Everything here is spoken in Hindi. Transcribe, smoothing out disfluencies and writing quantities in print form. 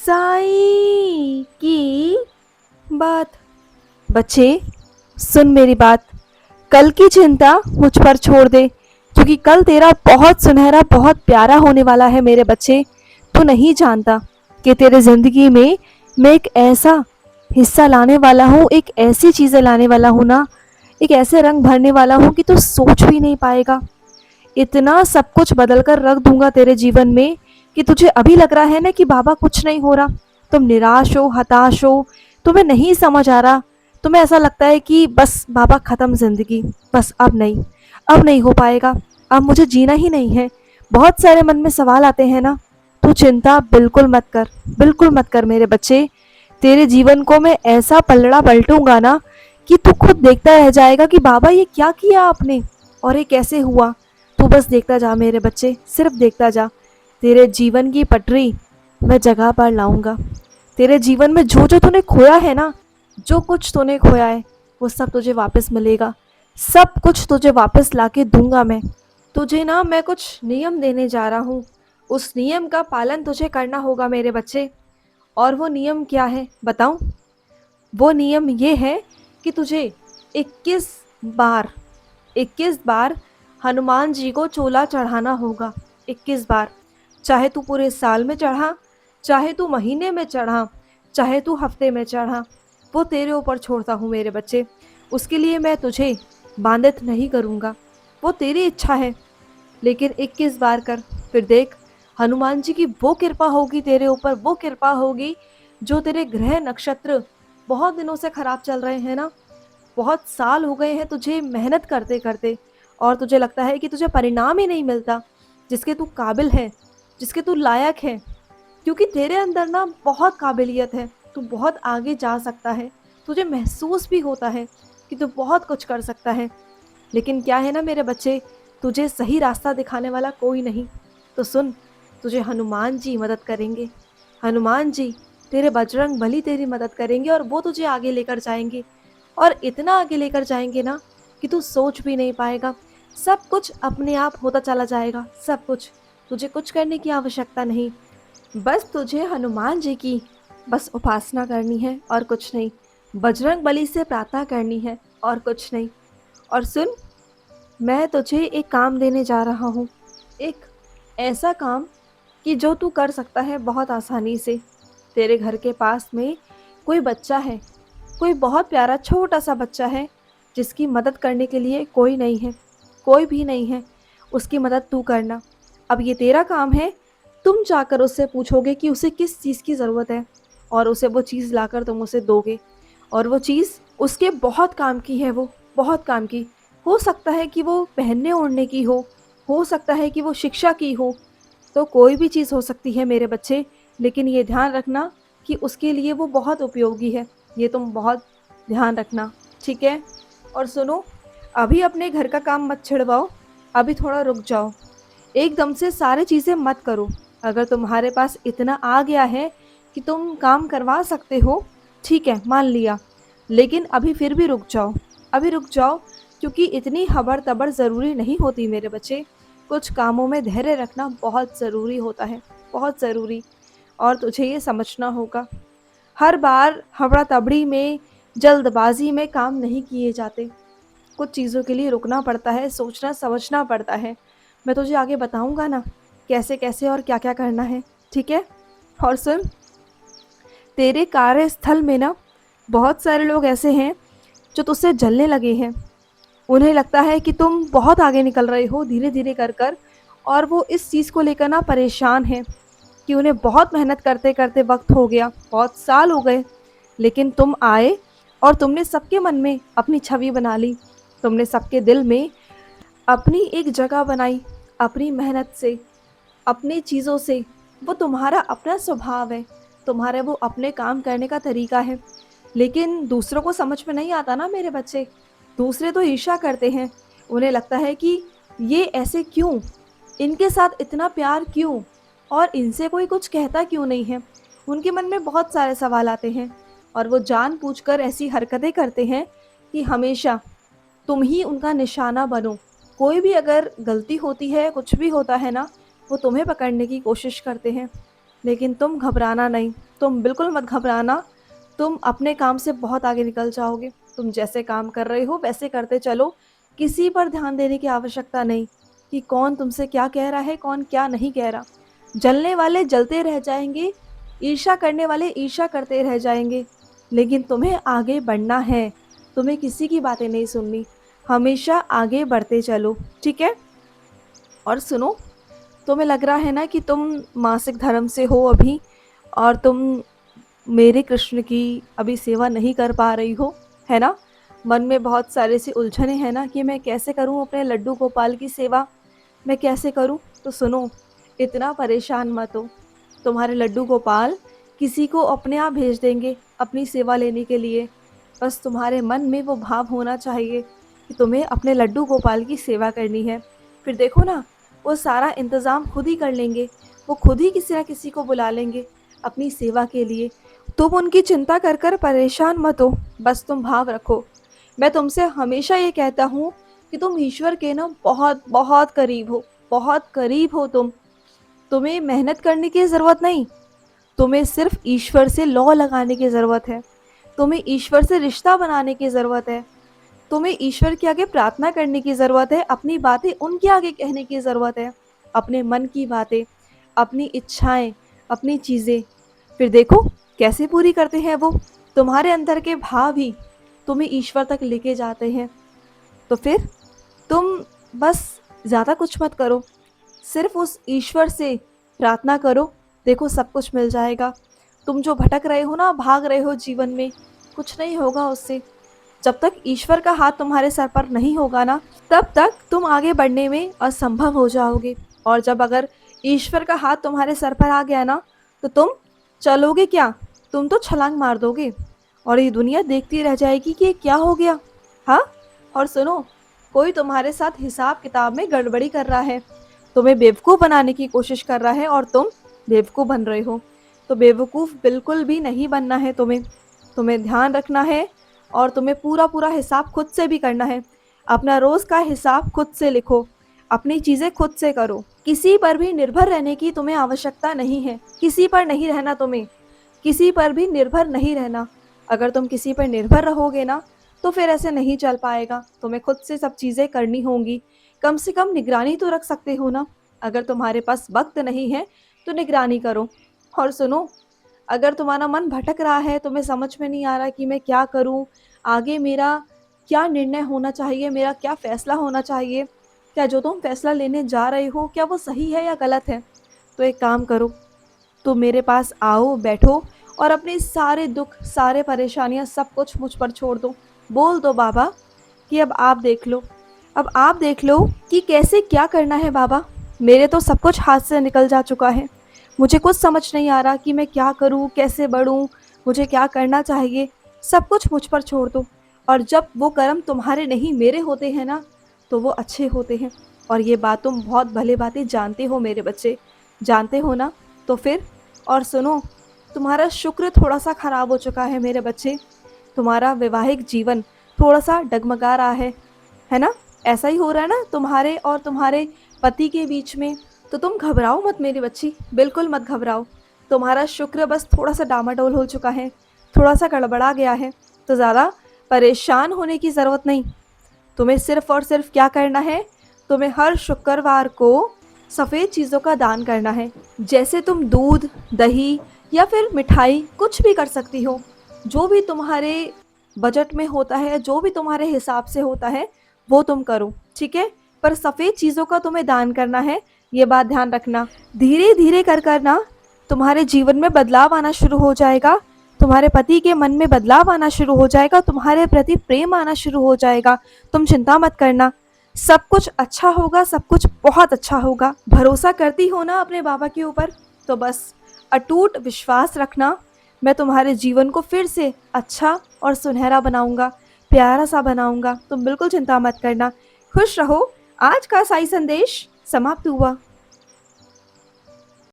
साईं की बात। बच्चे, सुन मेरी बात। कल की चिंता मुझ पर छोड़ दे, क्योंकि कल तेरा बहुत सुनहरा, बहुत प्यारा होने वाला है मेरे बच्चे। तू नहीं जानता कि तेरे जिंदगी में मैं एक ऐसा हिस्सा लाने वाला हूँ, एक ऐसी चीजें लाने वाला हूँ ना, एक ऐसे रंग भरने वाला हूँ कि तू सोच भी नहीं पाएगा। इतना सब कुछ बदल कर रख दूंगा तेरे जीवन में कि तुझे अभी लग रहा है ना कि बाबा कुछ नहीं हो रहा, तुम निराश हो, हताश हो, तुम्हें नहीं समझ आ रहा, तुम्हें ऐसा लगता है कि बस बाबा खत्म जिंदगी, बस अब नहीं हो पाएगा, अब मुझे जीना ही नहीं है। बहुत सारे मन में सवाल आते हैं ना। तू चिंता बिल्कुल मत कर, बिल्कुल मत कर मेरे बच्चे। तेरे जीवन को मैं ऐसा पलड़ा पलटूंगा ना कि तू खुद देखता रह जाएगा कि बाबा ये क्या किया आपने और ये कैसे हुआ। तू बस देखता जा मेरे बच्चे, सिर्फ देखता जा। तेरे जीवन की पटरी मैं जगह पर लाऊंगा। तेरे जीवन में जो जो तूने खोया है ना, जो कुछ तूने खोया है, वो सब तुझे वापस मिलेगा। सब कुछ तुझे वापस लाके दूंगा मैं। तुझे ना मैं कुछ नियम देने जा रहा हूँ, उस नियम का पालन तुझे करना होगा मेरे बच्चे। और वो नियम क्या है बताऊं? वो नियम ये है कि तुझे 21 बार 21 बार हनुमान जी को चोला चढ़ाना होगा। 21 बार। चाहे तू पूरे साल में चढ़ा, चाहे तू महीने में चढ़ा, चाहे तू हफ्ते में चढ़ा, वो तेरे ऊपर छोड़ता हूँ मेरे बच्चे। उसके लिए मैं तुझे बांधित नहीं करूँगा, वो तेरी इच्छा है। लेकिन 21 बार कर, फिर देख, हनुमान जी की वो कृपा होगी तेरे ऊपर, वो कृपा होगी। जो तेरे ग्रह नक्षत्र बहुत दिनों से खराब चल रहे हैं ना, बहुत साल हो गए हैं तुझे मेहनत करते करते, और तुझे लगता है कि तुझे परिणाम ही नहीं मिलता जिसके तू काबिल है, जिसके तू लायक है। क्योंकि तेरे अंदर ना बहुत काबिलियत है, तू बहुत आगे जा सकता है। तुझे महसूस भी होता है कि तू बहुत कुछ कर सकता है। लेकिन क्या है ना मेरे बच्चे, तुझे सही रास्ता दिखाने वाला कोई नहीं। तो सुन, तुझे हनुमान जी मदद करेंगे। हनुमान जी, तेरे बजरंग बली तेरी मदद करेंगे, और वो तुझे आगे लेकर जाएंगे। और इतना आगे लेकर जाएंगे ना कि तू सोच भी नहीं पाएगा। सब कुछ अपने आप होता चला जाएगा, सब कुछ। तुझे कुछ करने की आवश्यकता नहीं। बस तुझे हनुमान जी की बस उपासना करनी है और कुछ नहीं। बजरंग बली से प्रार्थना करनी है और कुछ नहीं। और सुन, मैं तुझे एक काम देने जा रहा हूँ। एक ऐसा काम कि जो तू कर सकता है बहुत आसानी से। तेरे घर के पास में कोई बच्चा है, कोई बहुत प्यारा छोटा सा बच्चा है, जिसकी मदद करने के लिए कोई नहीं है, कोई भी नहीं है। उसकी मदद तू करना। अब ये तेरा काम है। तुम जाकर उससे पूछोगे कि उसे किस चीज़ की ज़रूरत है, और उसे वो चीज़ लाकर तुम उसे दोगे। और वो चीज़ उसके बहुत काम की है, वो बहुत काम की। हो सकता है कि वो पहनने ओढ़ने की हो सकता है कि वो शिक्षा की हो, तो कोई भी चीज़ हो सकती है मेरे बच्चे। लेकिन ये ध्यान रखना कि उसके लिए वो बहुत उपयोगी है। ये तुम बहुत ध्यान रखना, ठीक है? और सुनो, अभी अपने घर का काम मत छिड़वाओ, अभी थोड़ा रुक जाओ। एकदम से सारी चीज़ें मत करो। अगर तुम्हारे पास इतना आ गया है कि तुम काम करवा सकते हो, ठीक है, मान लिया। लेकिन अभी फिर भी रुक जाओ, अभी रुक जाओ, क्योंकि इतनी हबड़-तबड़ ज़रूरी नहीं होती मेरे बच्चे। कुछ कामों में धैर्य रखना बहुत ज़रूरी होता है, बहुत ज़रूरी। और तुझे ये समझना होगा, हर बार हबड़ा-तबड़ी में, जल्दबाज़ी में काम नहीं किए जाते। कुछ चीज़ों के लिए रुकना पड़ता है, सोचना समझना पड़ता है। मैं तुझे आगे बताऊँगा ना, कैसे-कैसे और क्या-क्या करना है, ठीक है? और सुन, तेरे कार्यस्थल में ना बहुत सारे लोग ऐसे हैं जो तुझसे जलने लगे हैं। उन्हें लगता है कि तुम बहुत आगे निकल रहे हो धीरे-धीरे कर कर, और वो इस चीज़ को लेकर ना परेशान हैं कि उन्हें बहुत मेहनत करते-करते वक़्त हो गया, बहुत साल हो गए। लेकिन तुम आए और तुमने सबके मन में अपनी छवि बना ली। तुमने सबके दिल में अपनी एक जगह बनाई, अपनी मेहनत से, अपनी चीज़ों से। वो तुम्हारा अपना स्वभाव है, तुम्हारे वो अपने काम करने का तरीका है। लेकिन दूसरों को समझ में नहीं आता ना मेरे बच्चे। दूसरे तो ईर्ष्या करते हैं। उन्हें लगता है कि ये ऐसे क्यों? इनके साथ इतना प्यार क्यों? और इनसे कोई कुछ कहता क्यों नहीं है? उनके मन में बहुत सारे सवाल आते हैं, और वो जानबूझकर ऐसी हरकतें करते हैं कि हमेशा तुम ही उनका निशाना बनो। कोई भी अगर गलती होती है, कुछ भी होता है ना, वो तुम्हें पकड़ने की कोशिश करते हैं। लेकिन तुम घबराना नहीं, तुम बिल्कुल मत घबराना। तुम अपने काम से बहुत आगे निकल जाओगे। तुम जैसे काम कर रहे हो वैसे करते चलो। किसी पर ध्यान देने की आवश्यकता नहीं कि कौन तुमसे क्या कह रहा है, कौन क्या नहीं कह रहा। जलने वाले जलते रह जाएंगे, ईर्ष्या करने वाले ईर्ष्या करते रह जाएंगे, लेकिन तुम्हें आगे बढ़ना है। तुम्हें किसी की बातें नहीं सुननी, हमेशा आगे बढ़ते चलो, ठीक है? और सुनो, तुम्हें लग रहा है ना कि तुम मासिक धर्म से हो अभी, और तुम मेरे कृष्ण की अभी सेवा नहीं कर पा रही हो, है ना? मन में बहुत सारे सी उलझने हैं ना कि मैं कैसे करूं अपने लड्डू गोपाल की सेवा, मैं कैसे करूं? तो सुनो, इतना परेशान मत हो। तुम्हारे लड्डू गोपाल किसी को अपने आप भेज देंगे अपनी सेवा लेने के लिए। बस तुम्हारे मन में वो भाव होना चाहिए कि तुम्हें अपने लड्डू गोपाल की सेवा करनी है। फिर देखो ना, वो सारा इंतज़ाम खुद ही कर लेंगे। वो खुद ही किसी ना किसी को बुला लेंगे अपनी सेवा के लिए। तुम उनकी चिंता कर कर परेशान मत हो, बस तुम भाव रखो। मैं तुमसे हमेशा ये कहता हूँ कि तुम ईश्वर के ना बहुत बहुत करीब हो, बहुत करीब हो तुम। तुम्हें मेहनत करने की ज़रूरत नहीं, तुम्हें सिर्फ ईश्वर से लौ लगाने की ज़रूरत है। तुम्हें ईश्वर से रिश्ता बनाने की ज़रूरत है। तुम्हें ईश्वर के आगे प्रार्थना करने की ज़रूरत है, अपनी बातें उनके आगे कहने की ज़रूरत है, अपने मन की बातें, अपनी इच्छाएं, अपनी चीज़ें। फिर देखो कैसे पूरी करते हैं वो। तुम्हारे अंदर के भाव ही तुम्हें ईश्वर तक लेके जाते हैं। तो फिर तुम बस ज़्यादा कुछ मत करो, सिर्फ उस ईश्वर से प्रार्थना करो। देखो सब कुछ मिल जाएगा। तुम जो भटक रहे हो ना, भाग रहे हो जीवन में, कुछ नहीं होगा उससे। जब तक ईश्वर का हाथ तुम्हारे सर पर नहीं होगा ना, तब तक तुम आगे बढ़ने में असंभव हो जाओगे। और जब अगर ईश्वर का हाथ तुम्हारे सर पर आ गया ना, तो तुम चलोगे क्या? तुम तो छलांग मार दोगे और ये दुनिया देखती रह जाएगी कि ये क्या हो गया। हाँ, और सुनो, कोई तुम्हारे साथ हिसाब किताब में गड़बड़ी कर रहा है, तुम्हें बेवकूफ़ बनाने की कोशिश कर रहा है और तुम बेवकूफ़ बन रहे हो। तो बेवकूफ़ बिल्कुल भी नहीं बनना है तुम्हें। तुम्हें ध्यान रखना है और तुम्हें पूरा पूरा हिसाब खुद से भी करना है। अपना रोज़ का हिसाब खुद से लिखो, अपनी चीज़ें खुद से करो। किसी पर भी निर्भर रहने की तुम्हें आवश्यकता नहीं है। किसी पर नहीं रहना तुम्हें, किसी पर भी निर्भर नहीं रहना। अगर तुम किसी पर निर्भर रहोगे ना, तो फिर ऐसे नहीं चल पाएगा। तुम्हें खुद से सब चीज़ें करनी होंगी। कम से कम निगरानी तो रख सकते हो ना। अगर तुम्हारे पास वक्त नहीं है तो निगरानी करो। और सुनो, अगर तुम्हारा मन भटक रहा है, तुम्हें समझ में नहीं आ रहा कि मैं क्या करूं, आगे मेरा क्या निर्णय होना चाहिए, मेरा क्या फैसला होना चाहिए, क्या जो तुम फैसला लेने जा रहे हो क्या वो सही है या गलत है, तो एक काम करो, तुम मेरे पास आओ, बैठो और अपने सारे दुख, सारे परेशानियां सब कुछ मुझ पर छोड़ दो। बोल दो बाबा कि अब आप देख लो, अब आप देख लो कि कैसे क्या करना है बाबा। मेरे तो सब कुछ हाथ से निकल जा चुका है। मुझे कुछ समझ नहीं आ रहा कि मैं क्या करूं, कैसे बढ़ूं, मुझे क्या करना चाहिए। सब कुछ मुझ पर छोड़ दो। और जब वो कर्म तुम्हारे नहीं मेरे होते हैं ना, तो वो अच्छे होते हैं। और ये बात तुम बहुत भले बातें जानते हो मेरे बच्चे, जानते हो ना? तो फिर, और सुनो, तुम्हारा शुक्र थोड़ा सा खराब हो चुका है मेरे बच्चे। तुम्हारा वैवाहिक जीवन थोड़ा सा डगमगा रहा है ना? ऐसा ही हो रहा है ना तुम्हारे और तुम्हारे पति के बीच में? तो तुम घबराओ मत मेरी बच्ची, बिल्कुल मत घबराओ। तुम्हारा शुक्र बस थोड़ा सा डामाडोल हो चुका है, थोड़ा सा गड़बड़ा गया है। तो ज़्यादा परेशान होने की ज़रूरत नहीं। तुम्हें सिर्फ और सिर्फ क्या करना है, तुम्हें हर शुक्रवार को सफ़ेद चीज़ों का दान करना है। जैसे तुम दूध, दही या फिर मिठाई कुछ भी कर सकती हो, जो भी तुम्हारे बजट में होता है, जो भी तुम्हारे हिसाब से होता है, वो तुम करो, ठीक है? पर सफ़ेद चीज़ों का तुम्हें दान करना है, ये बात ध्यान रखना। धीरे धीरे कर करना तुम्हारे जीवन में बदलाव आना शुरू हो जाएगा। तुम्हारे पति के मन में बदलाव आना शुरू हो जाएगा, तुम्हारे प्रति प्रेम आना शुरू हो जाएगा। तुम चिंता मत करना, सब कुछ अच्छा होगा, सब कुछ बहुत अच्छा होगा। भरोसा करती हो ना अपने बाबा के ऊपर? तो बस अटूट विश्वास रखना। मैं तुम्हारे जीवन को फिर से अच्छा और सुनहरा बनाऊंगा, प्यारा सा बनाऊंगा। तुम बिल्कुल चिंता मत करना। खुश रहो। आज का साई संदेश समाप्त हुआ।